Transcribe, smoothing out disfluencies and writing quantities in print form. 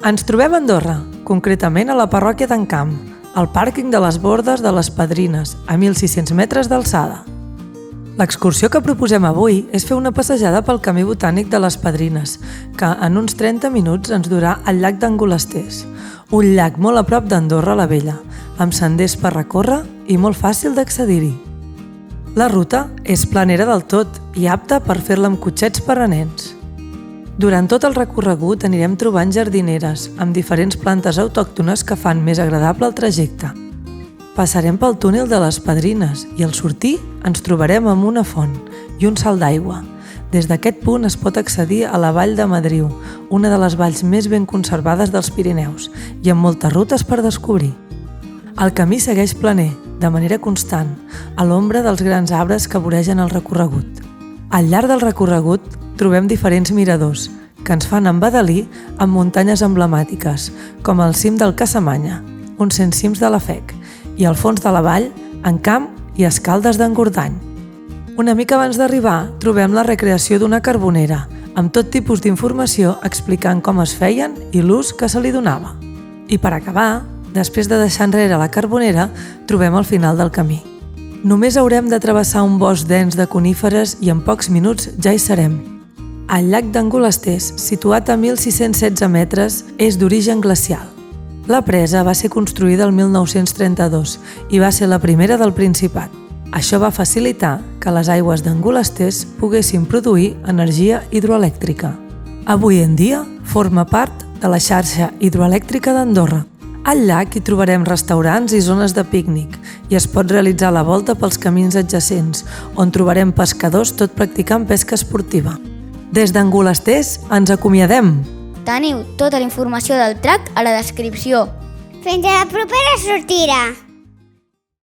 Ens trobem a Andorra, concretament a la parròquia d'Encamp, al pàrquing de les Bordes de les Padrines, a 1.600 metres d'alçada. L'excursió que proposem avui és fer una passejada pel camí botànic de les Padrines, que en uns 30 minuts ens durà al llac d'Angolasters, un llac molt a prop d'Andorra la Vella, amb senders per recórrer i molt fàcil d'accedir-hi. La ruta és planera del tot i apta per fer-la amb cotxets per a nens. Durant tot el recorregut anirem trobant jardineres amb diferents plantes autòctones que fan més agradable el trajecte. Passarem pel túnel de les Padrines i al sortir ens trobarem amb una font i un salt d'aigua. Des d'aquest punt es pot accedir a la vall de Madriu, una de les valls més ben conservades dels Pirineus i amb moltes rutes per descobrir. El camí segueix planer, de manera constant, a l'ombra dels grans arbres que voregen el recorregut. Al llarg del recorregut trobem diferents miradors que ens fan embadalir amb muntanyes emblemàtiques, com el cim del Casamanya, uns 100 cims de la FEC, i al fons de la vall, Encamp i Escaldes d'Engordany. Una mica abans d'arribar trobem la recreació d'una carbonera, amb tot tipus d'informació explicant com es feien i l'ús que se li donava. I per acabar, després de deixar enrere la carbonera, trobem el final del camí. Només haurem de travessar un bosc dens de coníferes i en pocs minuts ja hi serem. El llac d'Angolasters, situat a 1.616 metres, és d'origen glacial. La presa va ser construïda el 1932 i va ser la primera del Principat. Això va facilitar que les aigües d'Angolasters poguessin produir energia hidroelèctrica. Avui en dia forma part de la xarxa hidroelèctrica d'Andorra. Al llac hi trobarem restaurants i zones de pícnic i es pot realitzar la volta pels camins adjacents, on trobarem pescadors tot practicant pesca esportiva. Des d'Angolasters ens acomiadem! Teniu tota la informació del track a la descripció. Fins a la propera sortida!